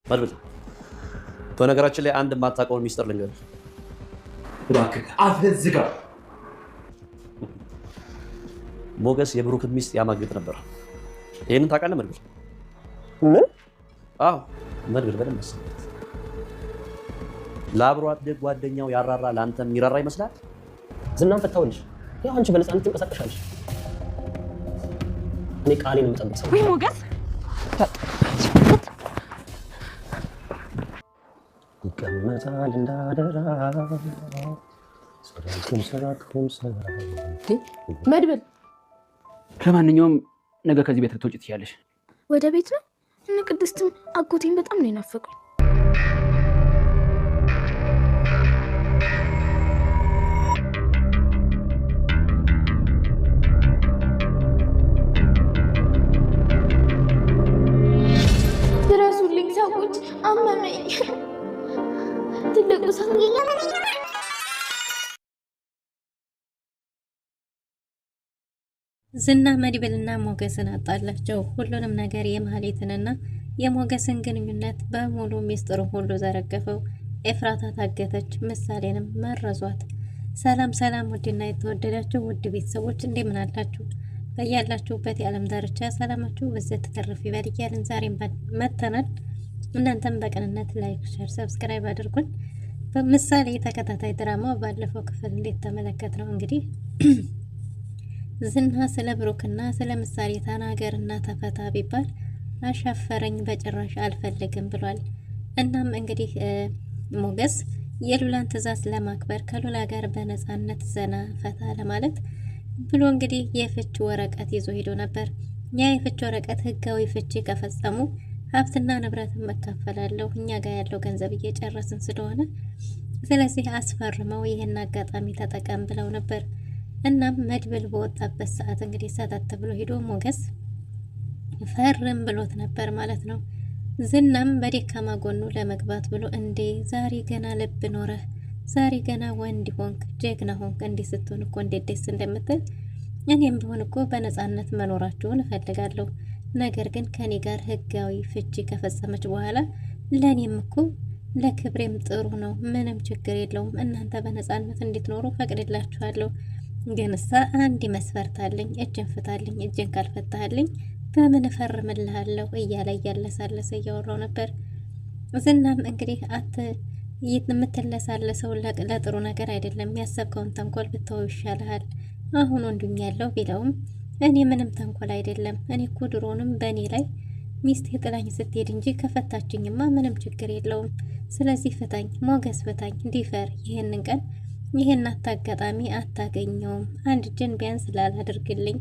መድብል በነገራችን ላይ አንድ የማታውቀውን ሚስጥር ልንገርህ። እባክህ አፍህን ዝጋ። ሞገስ የብሩክን ሚስት ያማግጥ ነበር። ይሄንን ታውቃለህ መድብል? ምን? አዎ መድብል በደንብ መሰለህ። ለአብሮ አደግ ጓደኛው ያራራ ለአንተም የሚራራ ይመስላል። ዝናን ፈታውልሽ። ያው አንቺ በነፃነት ትንቀሳቀሻለሽ። እኔ ቃሌን የምጠብቅ ሰው። ወይ ሞገስ ይቀመጣል እንዳደራ መድብል። ለማንኛውም ነገ ከዚህ ቤት ልትወጪ ትችያለሽ። ወደ ቤት ነው? እነ ቅድስትም አጎቴን በጣም ነው የናፈቁኝ። ድረሱልኝ ሰዎች፣ አመመኝ። ትልቁ ሰው ዝና መድብልና ሞገስን አጣላቸው። ሁሉንም ነገር የማህሌትንና የሞገስን ግንኙነት በሙሉ ሚስጥሩ ሁሉ ዘረገፈው። ኤፍራታ ታገተች፣ ምሳሌንም መረዟት። ሰላም ሰላም! ውድና የተወደዳችሁ ውድ ቤተሰቦች እንደምን አላችሁ? በያላችሁበት የዓለም ዳርቻ ሰላማችሁ በዘት ተተረፍ ይበል እያልን ዛሬም መጥተናል። እናንተም በቅንነት ላይክ፣ ሼር፣ ሰብስክራይብ አድርጉን። በምሳሌ ተከታታይ ድራማ ባለፈው ክፍል እንዴት ተመለከት ነው እንግዲህ ዝና ስለ ብሩክና ስለ ምሳሌ ተናገርና ተፈታ ቢባል አሻፈረኝ፣ በጭራሽ አልፈልግም ብሏል። እናም እንግዲህ ሞገስ የሉላን ትዕዛዝ ለማክበር ከሉላ ጋር በነፃነት ዘና ፈታ ለማለት ብሎ እንግዲህ የፍች ወረቀት ይዞ ሄዶ ነበር። ያ የፍች ወረቀት ህጋዊ ፍቺ ከፈጸሙ ሀብትና ንብረትን መካፈላለሁ፣ እኛ ጋር ያለው ገንዘብ እየጨረስን ስለሆነ ስለዚህ አስፈርመው ይህን አጋጣሚ ተጠቀም ብለው ነበር። እናም መድብል በወጣበት ሰዓት እንግዲህ ሰተት ብሎ ሄዶ ሞገስ ፈርም ብሎት ነበር ማለት ነው። ዝናም በደካማ ጎኑ ለመግባት ብሎ እንዴ ዛሬ ገና ልብ ኖረህ፣ ዛሬ ገና ወንድ ሆንክ፣ ጀግና ሆንክ፣ እንዲህ ስትሆን እኮ እንዴት ደስ እንደምትል እኔም ቢሆን እኮ በነፃነት መኖራችሁን እፈልጋለሁ። ነገር ግን ከኔ ጋር ህጋዊ ፍቺ ከፈጸመች በኋላ ለእኔም እኮ ለክብሬም ጥሩ ነው፣ ምንም ችግር የለውም። እናንተ በነፃነት እንድትኖሩ ፈቅድላችኋለሁ። ግን እሳ አንድ መስፈርት አለኝ፣ እጅን ፍታልኝ፣ እጅን ካልፈታልኝ በምን እፈርምልሃለሁ እያለ እያለሳለሰ እያወራው ነበር። ዝናም እንግዲህ የምትለሳለሰው ለጥሩ ነገር አይደለም፣ ያሰብከውን ተንኮል ብተው ይሻልሃል፣ አሁን ወንዱኝ ያለው ቢለውም እኔ ምንም ተንኮል አይደለም፣ እኔ እኮ ድሮንም በእኔ ላይ ሚስት የጥላኝ ስትሄድ እንጂ ከፈታችኝማ ምንም ችግር የለውም። ስለዚህ ፍታኝ ሞገስ፣ ፍታኝ፣ ዲፈር ይህንን ቀን ይህን አጋጣሚ አታገኘውም፣ አንድ እጅን ቢያንስ ላላድርግልኝ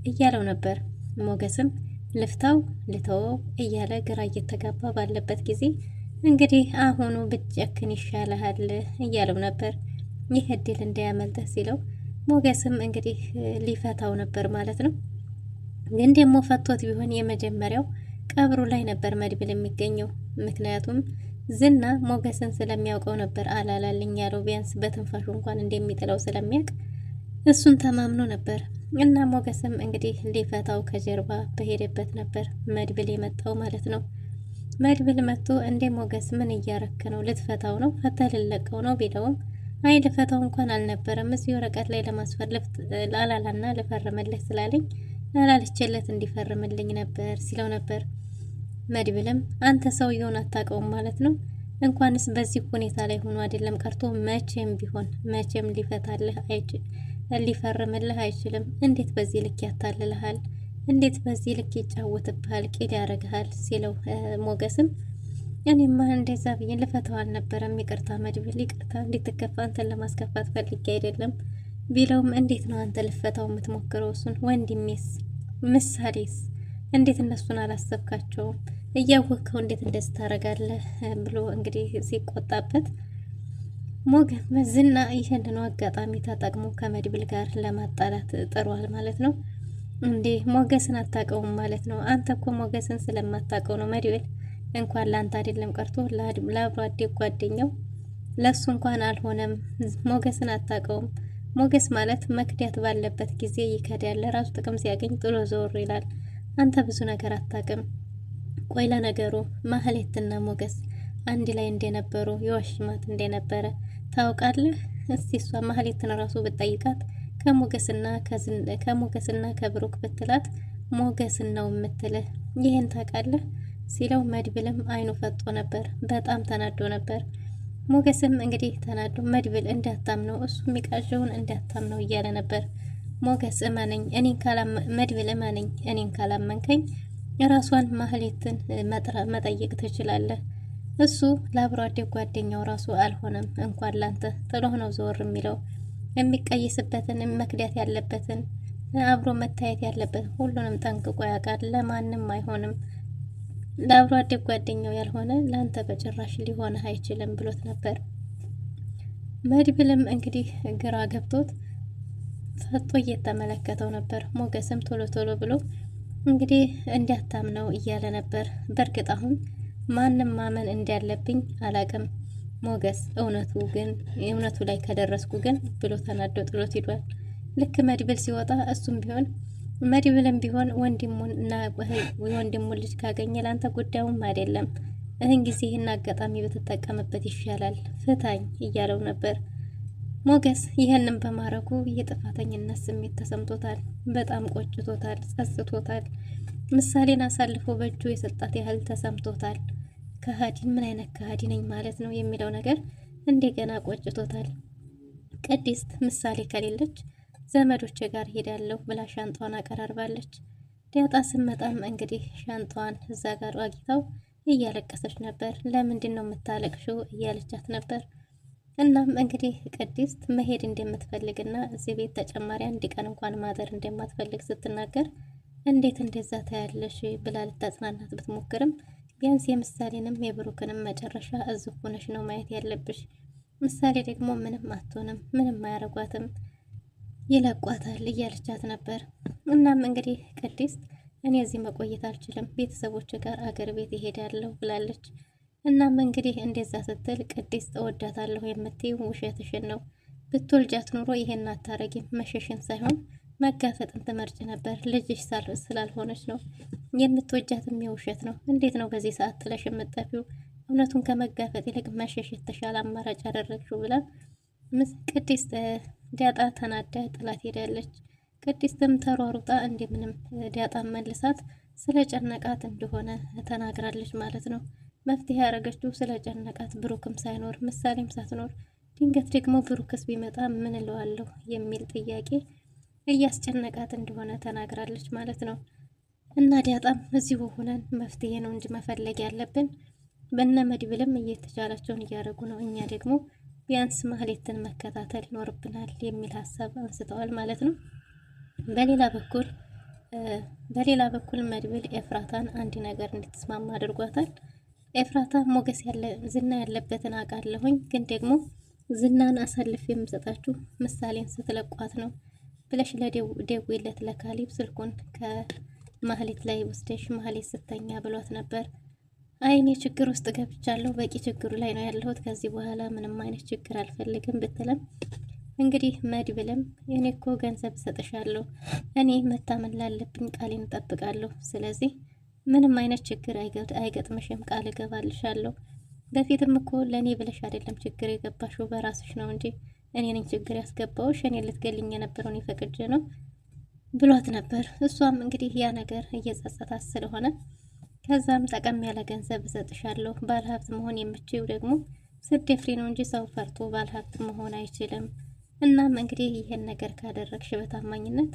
እያለው ነበር። ሞገስም ልፍታው ልተወው እያለ ግራ እየተጋባ ባለበት ጊዜ እንግዲህ አሁኑ ብትጨክን ይሻልሃል እያለው ነበር። ይህ እድል እንዳያመልጥህ ሲለው ሞገስም እንግዲህ ሊፈታው ነበር ማለት ነው። ግን ደግሞ ፈቶት ቢሆን የመጀመሪያው ቀብሩ ላይ ነበር መድብል የሚገኘው። ምክንያቱም ዝና ሞገስን ስለሚያውቀው ነበር አላላልኝ ያለው፣ ቢያንስ በትንፋሹ እንኳን እንደሚጥለው ስለሚያውቅ እሱን ተማምኖ ነበር። እና ሞገስም እንግዲህ ሊፈታው ከጀርባ በሄደበት ነበር መድብል የመጣው ማለት ነው። መድብል መጥቶ እንደ ሞገስ ምን እያረክ ነው? ልትፈታው ነው? ፈታ ልለቀው ነው ቢለውም አይ ልፈታው እንኳን አልነበረም፣ እዚህ ወረቀት ላይ ለማስፈለፍ ላላላና ልፈርምልህ ስላለኝ ላላልችለት እንዲፈርምልኝ ነበር ሲለው ነበር። መድብልም አንተ ሰውየውን አታውቀውም ማለት ነው? እንኳንስ በዚህ ሁኔታ ላይ ሆኖ አይደለም ቀርቶ መቼም ቢሆን መቼም ሊፈርምልህ አይችልም። እንዴት በዚህ ልክ ያታልልሃል? እንዴት በዚህ ልክ ይጫወትብሃል? ቂል ያደርግሃል ሲለው ሞገስም እኔማ እንደዛ ብዬ ልፈታው አልነበረም፣ ይቅርታ መድብል፣ ይቅርታ፣ እንድትከፋ አንተን ለማስከፋት ፈልጌ አይደለም ቢለውም እንዴት ነው አንተ ልፈታው የምትሞክረው? እሱን ወንድሜስ ምሳሌስ እንዴት እነሱን አላሰብካቸውም? እያወቅከው እንዴት እንደዚህ ታደርጋለህ? ብሎ እንግዲህ ሲቆጣበት ዝና ይህንኑ አጋጣሚ ተጠቅሞ ከመድብል ጋር ለማጣላት ጥሯል ማለት ነው። እንዴ ሞገስን አታውቀውም ማለት ነው? አንተ እኮ ሞገስን ስለማታውቀው ነው መድብል እንኳን ላንተ አይደለም ቀርቶ ለአብሮ አደግ ጓደኛው ለሱ እንኳን አልሆነም። ሞገስን አታውቀውም። ሞገስ ማለት መክዳት ባለበት ጊዜ ይከዳል፣ ለራሱ ጥቅም ሲያገኝ ጥሎ ዞር ይላል። አንተ ብዙ ነገር አታውቅም። ቆይ ለነገሩ ማህሌትና ሞገስ አንድ ላይ እንደነበሩ የዋሽማት እንደነበረ ታውቃለህ? እስቲ እሷ ማህሌትን ራሱ ብትጠይቃት ከሞገስና ከብሩክ ብትላት ሞገስን ነው የምትልህ። ይህን ታውቃለህ ሲለው መድብልም አይኑ ፈጦ ነበር። በጣም ተናዶ ነበር። ሞገስም እንግዲህ ተናዶ መድብል እንዳታምነው እሱ የሚቃዠውን እንዳታምነው እያለ ነበር። ሞገስ እመነኝ፣ መድብል እመነኝ፣ እኔን ካላመንከኝ ራሷን ማህሌትን መጠየቅ ትችላለህ። እሱ ለአብሮ አደግ ጓደኛው ራሱ አልሆነም እንኳን ላንተ ጥሎ ነው ዘወር የሚለው። የሚቀይስበትን መክዳት ያለበትን አብሮ መታየት ያለበትን ሁሉንም ጠንቅቆ ያውቃል። ለማንም አይሆንም። ለአብሮ አደግ ጓደኛው ያልሆነ ላንተ በጭራሽ ሊሆንህ አይችልም ብሎት ነበር። መድብልም እንግዲህ ግራ ገብቶት ፈጦ እየተመለከተው ነበር። ሞገስም ቶሎ ቶሎ ብሎ እንግዲህ እንዳታምነው እያለ ነበር። በእርግጥ አሁን ማንም ማመን እንዳለብኝ አላቅም ሞገስ፣ እውነቱ ላይ ከደረስኩ ግን ብሎ ተናዶ ጥሎት ሂዷል። ልክ መድብል ሲወጣ እሱም ቢሆን መድብልም ቢሆን ወንድሙን ልጅ ካገኘ ላንተ ጉዳዩም አይደለም፣ እህን ጊዜ ይህን አጋጣሚ ብትጠቀምበት ይሻላል፣ ፍታኝ እያለው ነበር። ሞገስ ይህንን በማድረጉ የጥፋተኝነት ስሜት ተሰምቶታል። በጣም ቆጭቶታል፣ ጸጽቶታል። ምሳሌን አሳልፎ በእጁ የሰጣት ያህል ተሰምቶታል። ከሃዲ፣ ምን አይነት ከሃዲ ነኝ ማለት ነው የሚለው ነገር እንደገና ቆጭቶታል። ቅድስት ምሳሌ ከሌለች ዘመዶች ጋር ሄዳለሁ ብላ ሻንጣዋን አቀራርባለች። ዳጣ ስመጣም እንግዲህ ሻንጣዋን እዛ ጋር አግኝታው እያለቀሰች ነበር። ለምንድን ነው የምታለቅሽው እያለቻት ነበር። እናም እንግዲህ ቅድስት መሄድ እንደምትፈልግና እዚህ ቤት ተጨማሪ አንድ ቀን እንኳን ማደር እንደማትፈልግ ስትናገር እንዴት እንደዛ ታያለሽ ብላ ልታጽናናት ብትሞክርም ቢያንስ የምሳሌንም የብሩክንም መጨረሻ እዚህ ሆነሽ ነው ማየት ያለብሽ። ምሳሌ ደግሞ ምንም አትሆንም፣ ምንም አያረጓትም፣ ይለቋታል እያለቻት ነበር። እናም እንግዲህ ቅድስት እኔ እዚህ መቆየት አልችልም፣ ቤተሰቦች ጋር አገር ቤት ይሄዳለሁ ብላለች። እናም እንግዲህ እንደዛ ስትል ቅድስት እወዳታለሁ የምትይው ውሸትሽን ነው፣ ብትወልጃት ኑሮ ይሄን አታረጊም፣ መሸሽን ሳይሆን መጋፈጥን ትመርጭ ነበር። ልጅሽ ስላልሆነች ነው የምትወጃትም የውሸት ነው። እንዴት ነው በዚህ ሰዓት ጥለሽ የምጠፊው? እውነቱን ከመጋፈጥ ይልቅ መሸሽ የተሻለ አማራጭ አደረግሽው ብላ ቅድስት ዳጣ ተናዳ ጥላት ሄዳለች። ቅድስትም ተሯሩጣ እንደምንም ዳጣ መልሳት ስለ ጨነቃት እንደሆነ ተናግራለች ማለት ነው። መፍትሄ ያደረገችው ስለ ጨነቃት ብሩክም ሳይኖር ምሳሌም ሳትኖር ድንገት ደግሞ ብሩክስ ቢመጣ ምን እለዋለሁ የሚል ጥያቄ እያስጨነቃት እንደሆነ ተናግራለች ማለት ነው። እና ዳጣም እዚሁ ሆነን መፍትሄ ነው እንጂ መፈለግ ያለብን፣ በእነ መድብልም እየተቻላቸውን እያደረጉ ነው፣ እኛ ደግሞ ቢያንስ ማህሌትን መከታተል ይኖርብናል የሚል ሀሳብ አንስተዋል ማለት ነው። በሌላ በኩል መድብል ኤፍራታን አንድ ነገር እንድትስማማ አድርጓታል። ኤፍራታ ሞገስ ዝና ያለበትን አውቃለሁኝ፣ ግን ደግሞ ዝናን አሳልፍ የምሰጣችሁ ምሳሌን ስትለቋት ነው ብለሽ ለደውይለት ለካሊብ ስልኩን ከማህሌት ላይ ወስደሽ ማህሌት ስተኛ ብሏት ነበር። አይኔ ችግር ውስጥ ገብቻለሁ፣ በቂ ችግሩ ላይ ነው ያለሁት፣ ከዚህ በኋላ ምንም አይነት ችግር አልፈልግም ብትለም እንግዲህ መድብልም እኔ እኮ ገንዘብ እሰጥሻለሁ፣ እኔ መታመን ላለብኝ ቃሌን እጠብቃለሁ፣ ስለዚህ ምንም አይነት ችግር አይገጥምሽም፣ ቃል እገባልሻለሁ። በፊትም እኮ ለእኔ ብለሽ አይደለም ችግር የገባሽው በራስሽ ነው እንጂ እኔ ነኝ ችግር ያስገባውሽ፣ እኔ ልትገልኝ የነበረውን የፈቅጄ ነው ብሏት ነበር። እሷም እንግዲህ ያ ነገር እየጸጸታት ስለሆነ ከዛም ጠቀም ያለ ገንዘብ እሰጥሻለሁ፣ ባለሀብት መሆን የምችው ደግሞ ስትደፍሪ ነው እንጂ ሰው ፈርቶ ባለሀብት መሆን አይችልም። እናም እንግዲህ ይሄን ነገር ካደረግሽ በታማኝነት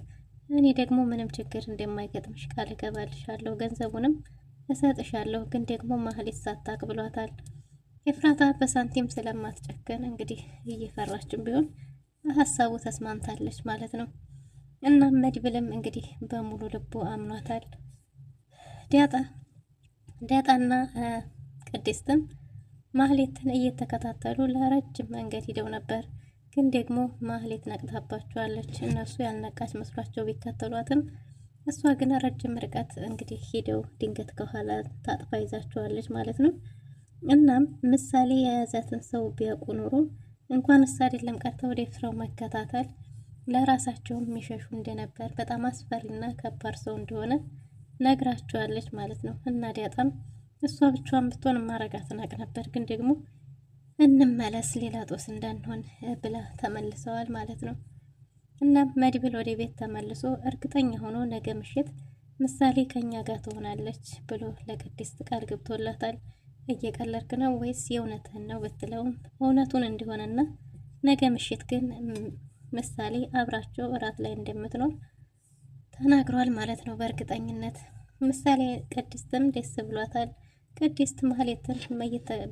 እኔ ደግሞ ምንም ችግር እንደማይገጥምሽ ቃል እገባልሻለሁ፣ ገንዘቡንም እሰጥሻለሁ፣ ግን ደግሞ ማህሌት ሳታቅ ብሏታል። ኤፍራታ በሳንቲም ስለማትጨክን እንግዲህ እየፈራችን ቢሆን በሀሳቡ ተስማምታለች ማለት ነው። እናም መድብልም እንግዲህ በሙሉ ልቡ አምኗታል። ዳጣና ቅድስትም ማህሌትን እየተከታተሉ ለረጅም መንገድ ሂደው ነበር። ግን ደግሞ ማህሌት ነቅታባቸዋለች። እነሱ ያልነቃች መስሏቸው ቢከተሏትም እሷ ግን ረጅም ርቀት እንግዲህ ሂደው ድንገት ከኋላ ታጥፋ ይዛቸዋለች ማለት ነው። እናም ምሳሌ የያዛትን ሰው ቢያውቁ ኖሮ እንኳን እሷ አይደለም ቀርታ ወደ ስራው መከታተል ለራሳቸውም የሚሸሹ እንደነበር፣ በጣም አስፈሪና ከባድ ሰው እንደሆነ ነግራቸዋለች ማለት ነው። እና ዳጣም እሷ ብቻዋን ብትሆን ማረጋት ናቅ ነበር፣ ግን ደግሞ እንመለስ ሌላ ጦስ እንዳንሆን ብላ ተመልሰዋል ማለት ነው። እናም መድብል ወደ ቤት ተመልሶ እርግጠኛ ሆኖ ነገ ምሽት ምሳሌ ከኛ ጋር ትሆናለች ብሎ ለቅድስት ቃል ገብቶላታል። እየቀለድክ ነው ወይስ የእውነትህን ነው ብትለውም እውነቱን እንዲሆንና ነገ ምሽት ግን ምሳሌ አብራቸው እራት ላይ እንደምትኖር ተናግሯል ማለት ነው በእርግጠኝነት። ምሳሌ ቅድስትም ደስ ብሏታል። ቅድስት ማህሌትን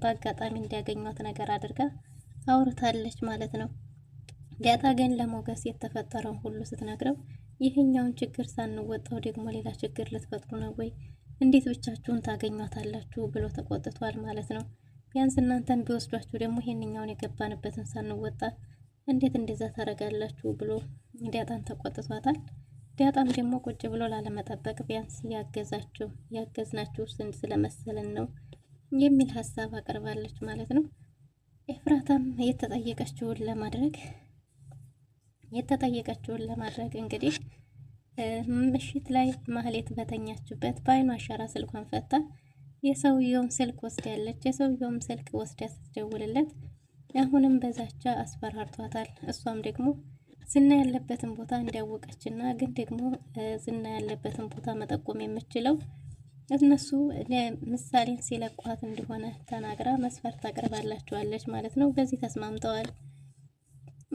በአጋጣሚ እንዲያገኟት ነገር አድርጋ አውርታለች ማለት ነው። ዳጣ ግን ለሞገስ የተፈጠረውን ሁሉ ስትነግረው ይህኛውን ችግር ሳንወጣው ደግሞ ሌላ ችግር ልትፈጥሩ ነው ወይ? እንዴት ብቻችሁን ታገኟታላችሁ ብሎ ተቆጥቷል ማለት ነው። ቢያንስ እናንተን ቢወስዷችሁ ደግሞ ይህንኛውን የገባንበትን ሳንወጣ እንዴት እንደዛ ታረጋላችሁ ብሎ ዳጣን ተቆጥቷታል። ዳጣም ደግሞ ቁጭ ብሎ ላለመጠበቅ ቢያንስ ያገዝናችሁ ስለመሰለን ነው የሚል ሀሳብ አቅርባለች ማለት ነው። ኤፍራታም የተጠየቀችውን ለማድረግ እንግዲህ ምሽት ላይ ማህሌት በተኛችበት በአይኗ አሻራ ስልኳን ፈታ የሰውየውን ስልክ ወስዳለች። የሰውየውም ስልክ ወስዳ ስትደውልለት አሁንም በዛቻ አስፈራርቷታል። እሷም ደግሞ ዝና ያለበትን ቦታ እንዲያወቀችና ግን ደግሞ ዝና ያለበትን ቦታ መጠቆም የምችለው እነሱ ለምሳሌን ሲለቋት እንደሆነ ተናግራ መስፈርት አቅርባላቸዋለች ማለት ነው። በዚህ ተስማምተዋል።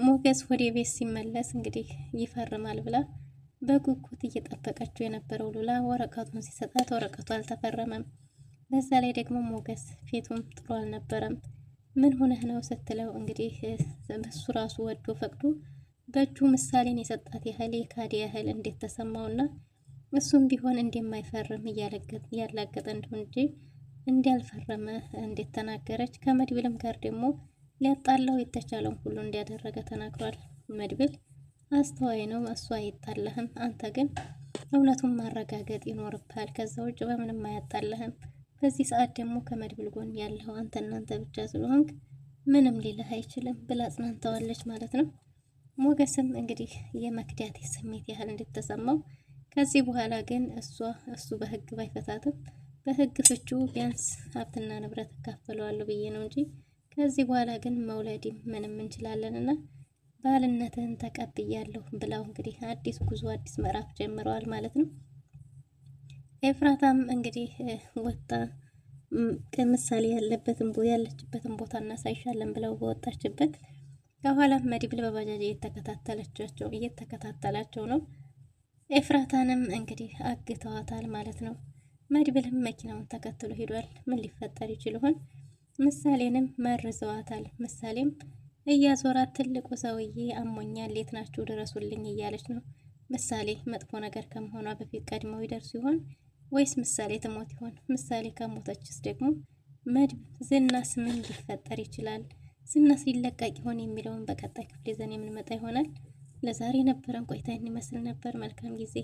ሞገስ ወደ ቤት ሲመለስ እንግዲህ ይፈርማል ብላ በጉጉት እየጠበቀችው የነበረው ሉላ ወረቀቱን ሲሰጣት ወረቀቱ አልተፈረመም። በዛ ላይ ደግሞ ሞገስ ፊቱም ጥሩ አልነበረም። ምን ሆነህ ነው ስትለው እንግዲህ እሱ ራሱ ወዶ ፈቅዶ በእጁ ምሳሌን የሰጣት ያህል የካዲ ያህል እንዴት ተሰማውና እሱም ቢሆን እንደማይፈርም እያላገጠ እንደሆነ እንጂ እንዳልፈረመ እንዴት ተናገረች። ከመድብልም ጋር ደግሞ ሊያጣላው የተቻለውን ሁሉ እንዲያደረገ ተናግሯል። መድብል አስተዋይ ነው፣ እሱ አይጣላህም፣ አንተ ግን እውነቱን ማረጋገጥ ይኖርብሃል፣ ከዛ ውጭ በምንም አያጣላህም። በዚህ ሰዓት ደግሞ ከመድብል ጎን ያለው እናንተ ብቻ ስለሆንክ ምንም ሊልህ አይችልም ብላ አጽናንተዋለች ማለት ነው። ሞገስም እንግዲህ የመክዳት ስሜት ያህል እንድትሰማው ከዚህ በኋላ ግን እሱ በህግ ባይፈታትም በህግ ፍቹ ቢያንስ ሀብትና ንብረት እካፈለዋለሁ ብዬ ነው እንጂ ከዚህ በኋላ ግን መውለድም ምንም እንችላለንና ባልነትን ተቀብያለሁ ብላው እንግዲህ አዲስ ጉዞ አዲስ ምዕራፍ ጀምረዋል ማለት ነው። ኤፍራታም እንግዲህ ወጣ ከምሳሌ ያለችበትን ቦታ እናሳይሻለን ብለው በወጣችበት ከኋላ መድብል በባጃጅ እየተከታተላቸው ነው። ኤፍራታንም እንግዲህ አግተዋታል ማለት ነው። መድብልም መኪናውን ተከትሎ ሄዷል። ምን ሊፈጠር ይችል ይሆን? ምሳሌንም መርዘዋታል። ምሳሌም እያዞራት ትልቁ ሰውዬ አሞኛል፣ የት ናችሁ ድረሱልኝ እያለች ነው። ምሳሌ መጥፎ ነገር ከመሆኗ በፊት ቀድመው ይደርሱ ይሆን ወይስ ምሳሌ ትሞት ይሆን? ምሳሌ ከሞተችስ ደግሞ ዝናስ ምን ሊፈጠር ይችላል? ዝናስ ሊለቀቅ ይሆን የሚለውን በቀጣይ ክፍል ይዘን የምንመጣ ይሆናል። ለዛሬ የነበረን ቆይታ ይመስል ነበር። መልካም ጊዜ